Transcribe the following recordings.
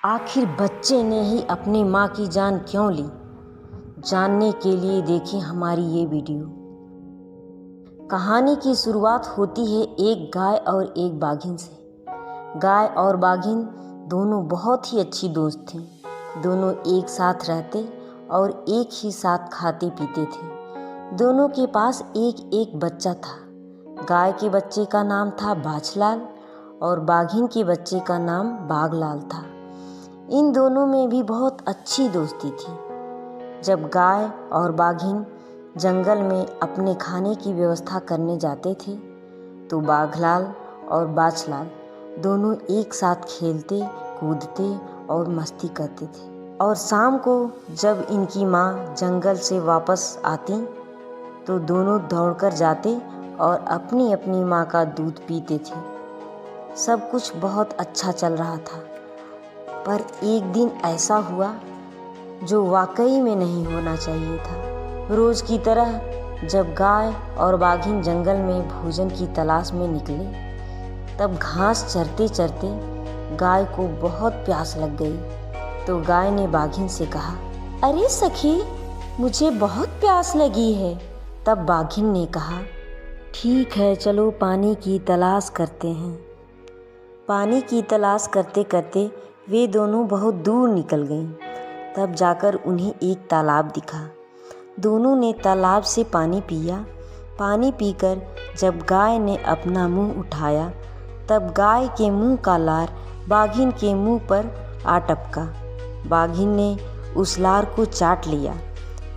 आखिर बच्चे ने ही अपनी माँ की जान क्यों ली? जानने के लिए देखें हमारी ये वीडियो। कहानी की शुरुआत होती है एक गाय और एक बाघिन से। गाय और बाघिन दोनों बहुत ही अच्छी दोस्त थीं। दोनों एक साथ रहते और एक ही साथ खाते पीते थे। दोनों के पास एक एक बच्चा था। गाय के बच्चे का नाम था बाछलाल और बाघिन के बच्चे का नाम बाघलाल था। इन दोनों में भी बहुत अच्छी दोस्ती थी। जब गाय और बाघिन जंगल में अपने खाने की व्यवस्था करने जाते थे तो बाघलाल और बाछलाल दोनों एक साथ खेलते कूदते और मस्ती करते थे। और शाम को जब इनकी माँ जंगल से वापस आती तो दोनों दौड़कर जाते और अपनी अपनी माँ का दूध पीते थे। सब कुछ बहुत अच्छा चल रहा था, पर एक दिन ऐसा हुआ जो वाकई में नहीं होना चाहिए था। रोज की तरह जब गाय और बाघिन जंगल में भोजन की तलाश में निकले तब घास चरते चरते गाय को बहुत प्यास लग गई। तो गाय ने बाघिन से कहा, अरे सखी, मुझे बहुत प्यास लगी है। तब बाघिन ने कहा, ठीक है, चलो पानी की तलाश करते हैं। पानी की तलाश करते करते वे दोनों बहुत दूर निकल गईं। तब जाकर उन्हें एक तालाब दिखा। दोनों ने तालाब से पानी पिया। पानी पीकर जब गाय ने अपना मुंह उठाया तब गाय के मुंह का लार बाघिन के मुंह पर आ टपका। बाघिन ने उस लार को चाट लिया।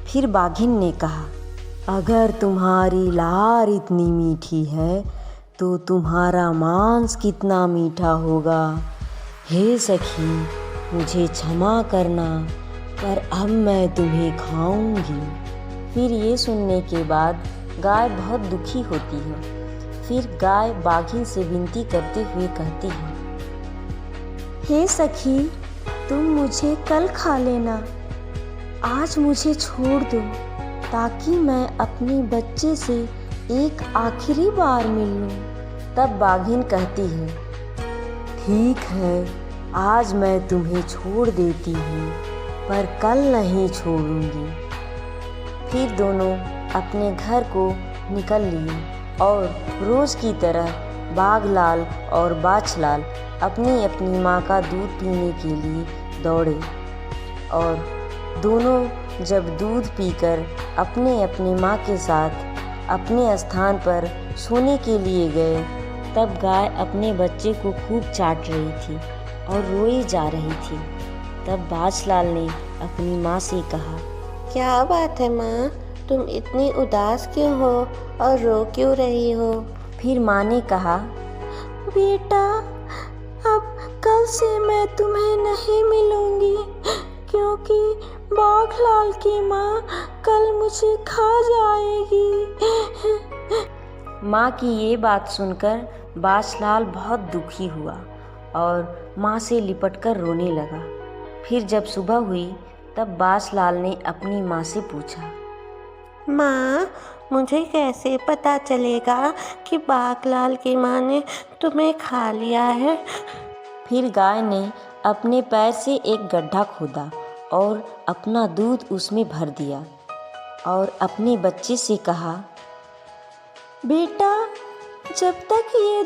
फिर बाघिन ने कहा, अगर तुम्हारी लार इतनी मीठी है तो तुम्हारा मांस कितना मीठा होगा। हे सखी, मुझे क्षमा करना, पर अब मैं तुम्हें खाऊंगी। फिर ये सुनने के बाद गाय बहुत दुखी होती है। फिर गाय बाघिन से विनती करते हुए कहती है, हे सखी, तुम मुझे कल खा लेना, आज मुझे छोड़ दो ताकि मैं अपने बच्चे से एक आखिरी बार मिल लूं। तब बाघिन कहती है, ठीक है, आज मैं तुम्हें छोड़ देती हूँ, पर कल नहीं छोड़ूंगी। फिर दोनों अपने घर को निकल लिए और रोज की तरह बाघलाल और बाछलाल अपनी अपनी माँ का दूध पीने के लिए दौड़े। और दोनों जब दूध पीकर अपने अपनी माँ के साथ अपने स्थान पर सोने के लिए गए तब गाय अपने बच्चे को खूब चाट रही थी और रोई जा रही थी। तब बाछलाल ने अपनी माँ से कहा, क्या बात है माँ, तुम इतनी उदास क्यों हो और रो क्यों रही हो? फिर माँ ने कहा, बेटा, अब कल से मैं तुम्हें नहीं मिलूंगी क्योंकि बाघलाल की माँ कल मुझे खा जाएगी। माँ की ये बात सुनकर बाछलाल बहुत दुखी हुआ और माँ से लिपटकर रोने लगा। फिर जब सुबह हुई तब बाछलाल ने अपनी माँ से पूछा, माँ, मुझे कैसे पता चलेगा कि बाघलाल की माँ ने तुम्हें खा लिया है? फिर गाय ने अपने पैर से एक गड्ढा खोदा और अपना दूध उसमें भर दिया और अपने बच्चे से कहा, बेटा, जब तक ये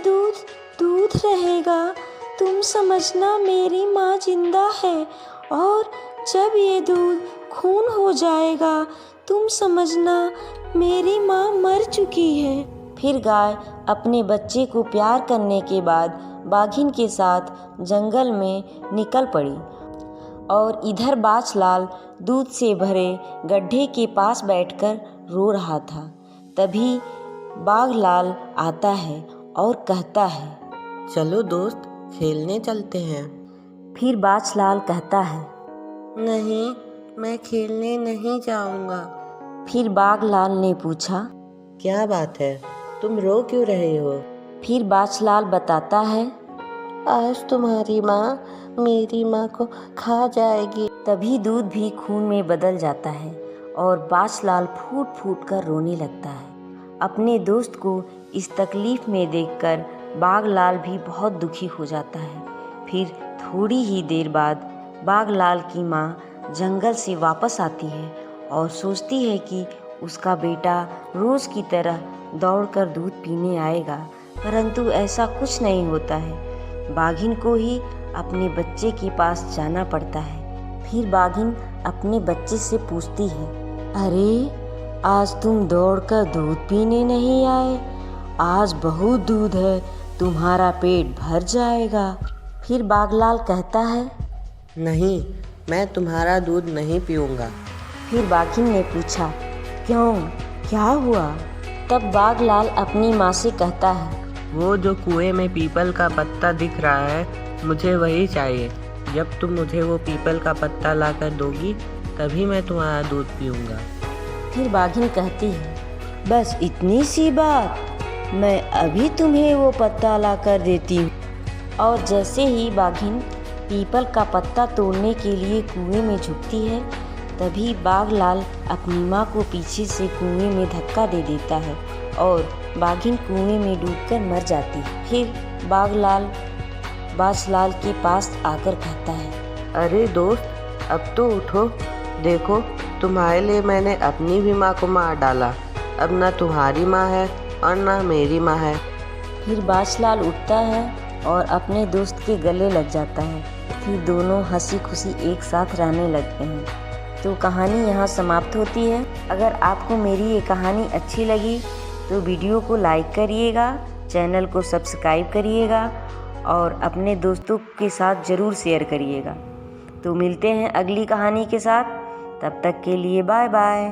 दूध रहेगा तुम समझना मेरी माँ जिंदा है, और जब ये दूध खून हो जाएगा तुम समझना मेरी माँ मर चुकी है। फिर गाय अपने बच्चे को प्यार करने के बाद बाघिन के साथ जंगल में निकल पड़ी और इधर बाछलाल दूध से भरे गड्ढे के पास बैठकर रो रहा था। तभी बाघलाल आता है और कहता है, चलो दोस्त, खेलने चलते हैं। फिर बाछलाल कहता है, नहीं, मैं खेलने नहीं जाऊंगा। फिर बाघलाल ने पूछा, क्या बात है, तुम रो क्यों रहे हो? फिर बाछलाल बताता है, आज तुम्हारी माँ मेरी माँ को खा जाएगी। तभी दूध भी खून में बदल जाता है और बाछलाल फूट फूट कर रोने लगता है। अपने दोस्त को इस तकलीफ में देखकर बाघलाल भी बहुत दुखी हो जाता है। फिर थोड़ी ही देर बाद बाघलाल की माँ जंगल से वापस आती है और सोचती है कि उसका बेटा रोज़ की तरह दौड़कर दूध पीने आएगा, परंतु ऐसा कुछ नहीं होता है। बाघिन को ही अपने बच्चे के पास जाना पड़ता है। फिर बाघिन अपने बच्चे से पूछती है, अरे आज तुम दौड़कर दूध पीने नहीं आए? आज बहुत दूध है, तुम्हारा पेट भर जाएगा। फिर बाघलाल कहता है, नहीं, मैं तुम्हारा दूध नहीं पीऊँगा। फिर बाघिन ने पूछा, क्यों, क्या हुआ? तब बाघलाल अपनी माँ से कहता है, वो जो कुएं में पीपल का पत्ता दिख रहा है, मुझे वही चाहिए। जब तुम मुझे वो पीपल का पत्ता लाकर दोगी तभी मैं तुम्हारा दूध पीऊँगा। फिर बाघिन कहती है, बस इतनी सी बात, मैं अभी तुम्हें वो पत्ता लाकर देती हूँ। और जैसे ही बाघिन पीपल का पत्ता तोड़ने के लिए कुएं में झुकती है, तभी बाघलाल अपनी माँ को पीछे से कुएं में धक्का दे देता है और बाघिन कुएं में डूबकर मर जाती है। फिर बाघलाल बाजलाल के पास आकर कहता है, अरे दोस्त, अब तो उठो, देखो तुम्हारे लिए मैंने अपनी भी माँ को मार डाला। अब ना तुम्हारी माँ है और ना मेरी माँ है। फिर बाजलाल उठता है और अपने दोस्त के गले लग जाता है। फिर दोनों हंसी खुशी एक साथ रहने लगते हैं। तो कहानी यहाँ समाप्त होती है। अगर आपको मेरी ये कहानी अच्छी लगी तो वीडियो को लाइक करिएगा, चैनल को सब्सक्राइब करिएगा और अपने दोस्तों के साथ ज़रूर शेयर करिएगा। तो मिलते हैं अगली कहानी के साथ, तब तक के लिए बाय बाय।